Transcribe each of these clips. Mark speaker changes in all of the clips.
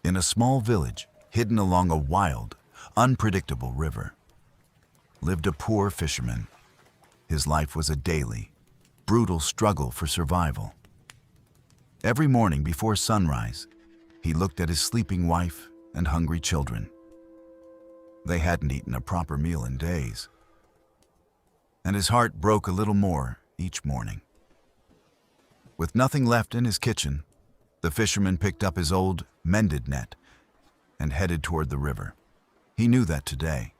Speaker 1: In a small village, hidden along a wild, unpredictable river, lived a poor fisherman. His life was a daily, brutal struggle for survival. Every morning before sunrise, he looked at his sleeping wife and hungry children. They hadn't eaten a proper meal in days, and his heart broke a little more each morning. With nothing left in his kitchen, the fisherman picked up his old, mended net and headed toward the river. He knew that today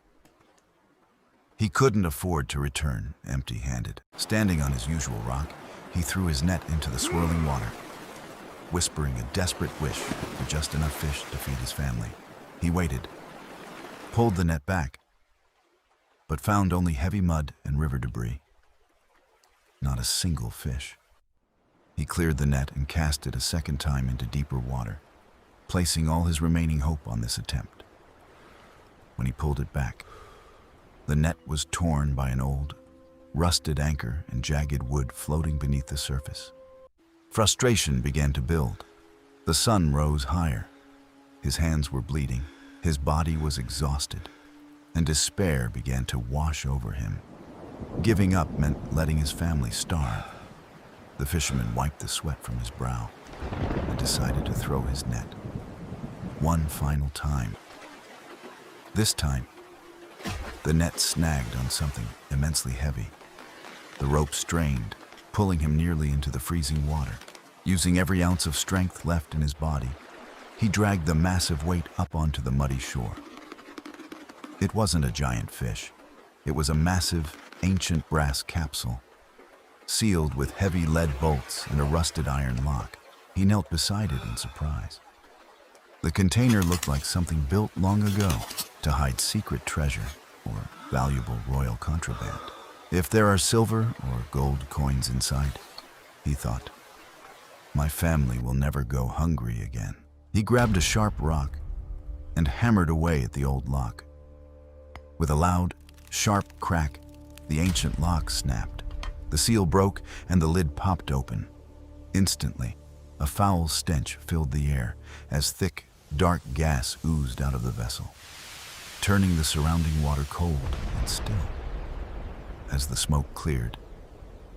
Speaker 1: he couldn't afford to return empty-handed. Standing on his usual rock, he threw his net into the swirling water, whispering a desperate wish for just enough fish to feed his family. He waited, pulled the net back, but found only heavy mud and river debris. Not a single fish. He cleared the net and cast it a second time into deeper water, placing all his remaining hope on this attempt. When he pulled it back, the net was torn by an old, rusted anchor and jagged wood floating beneath the surface. Frustration began to build. The sun rose higher. His hands were bleeding, his body was exhausted, and despair began to wash over him. Giving up meant letting his family starve. The fisherman wiped the sweat from his brow and decided to throw his net one final time. This time, the net snagged on something immensely heavy. The rope strained, pulling him nearly into the freezing water. Using every ounce of strength left in his body, he dragged the massive weight up onto the muddy shore. It wasn't a giant fish. It was a massive, ancient brass capsule, sealed with heavy lead bolts and a rusted iron lock. He knelt beside it in surprise. The container looked like something built long ago to hide secret treasure or valuable royal contraband. If there are silver or gold coins inside, he thought, my family will never go hungry again. He grabbed a sharp rock and hammered away at the old lock. With a loud, sharp crack, the ancient lock snapped. The seal broke and the lid popped open. Instantly, a foul stench filled the air as thick, dark gas oozed out of the vessel, turning the surrounding water cold and still. As the smoke cleared,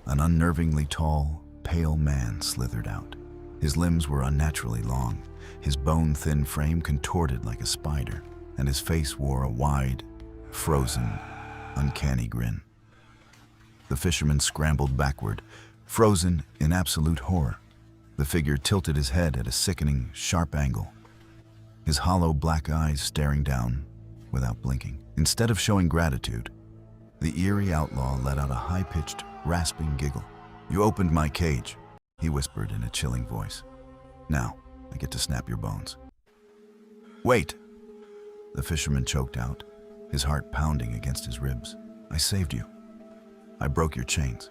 Speaker 1: an unnervingly tall, pale man slithered out. His limbs were unnaturally long, his bone-thin frame contorted like a spider, and his face wore a wide, frozen, uncanny grin. The fisherman scrambled backward, frozen in absolute horror. The figure tilted his head at a sickening, sharp angle, his hollow black eyes staring down without blinking. Instead of showing gratitude, the eerie outlaw let out a high-pitched, rasping giggle. You opened my cage, he whispered in a chilling voice. Now, I get to snap your bones. Wait, the fisherman choked out, his heart pounding against his ribs. I saved you. I broke your chains.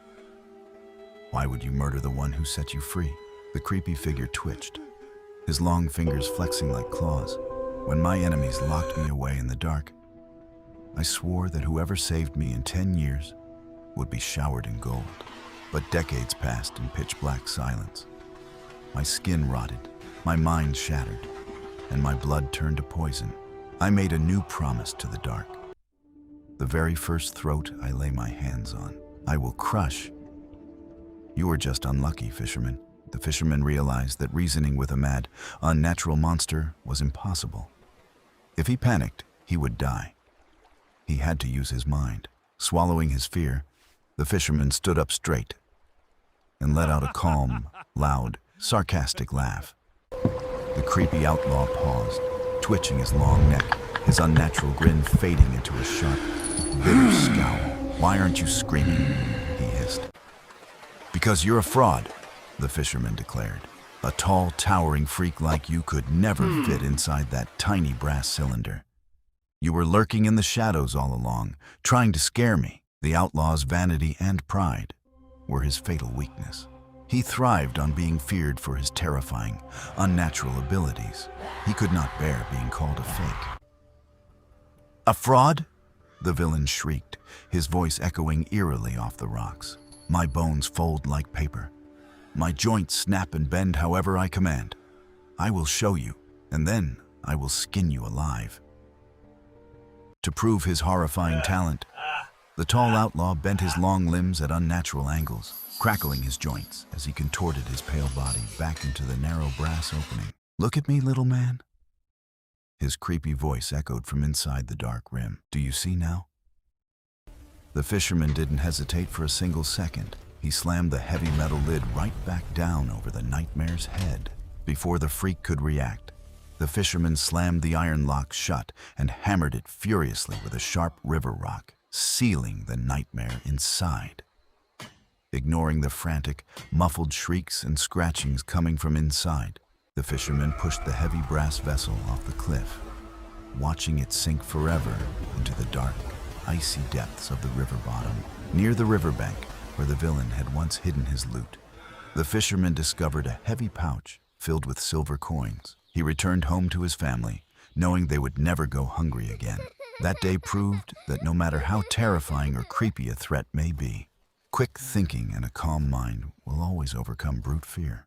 Speaker 1: Why would you murder the one who set you free? The creepy figure twitched, his long fingers flexing like claws. When my enemies locked me away in the dark, I swore that whoever saved me in 10 years would be showered in gold. But decades passed in pitch-black silence. My skin rotted, my mind shattered, and my blood turned to poison. I made a new promise to the dark. The very first throat I lay my hands on, I will crush. You were just unlucky, fisherman. The fisherman realized that reasoning with a mad, unnatural monster was impossible. If he panicked, he would die. He had to use his mind. Swallowing his fear, the fisherman stood up straight and let out a calm, loud, sarcastic laugh. The creepy outlaw paused, twitching his long neck, his unnatural grin fading into a sharp, bitter scowl. Why aren't you screaming? He hissed. Because you're a fraud, the fisherman declared. A tall, towering freak like you could never fit inside that tiny brass cylinder. You were lurking in the shadows all along, trying to scare me. The outlaw's vanity and pride were his fatal weakness. He thrived on being feared for his terrifying, unnatural abilities. He could not bear being called a fake. A fraud? The villain shrieked, his voice echoing eerily off the rocks. My bones fold like paper. My joints snap and bend however I command. I will show you, and then I will skin you alive." To prove his horrifying talent, the tall outlaw bent his long limbs at unnatural angles, crackling his joints as he contorted his pale body back into the narrow brass opening. "Look at me, little man." His creepy voice echoed from inside the dark rim. "Do you see now?" The fisherman didn't hesitate for a single second. He slammed the heavy metal lid right back down over the nightmare's head. Before the freak could react, the fisherman slammed the iron lock shut and hammered it furiously with a sharp river rock, sealing the nightmare inside. Ignoring the frantic, muffled shrieks and scratchings coming from inside, the fisherman pushed the heavy brass vessel off the cliff, watching it sink forever into the dark, icy depths of the river bottom. Near the riverbank, where the villain had once hidden his loot, the fisherman discovered a heavy pouch filled with silver coins. He returned home to his family, knowing they would never go hungry again. That day proved that no matter how terrifying or creepy a threat may be, quick thinking and a calm mind will always overcome brute fear.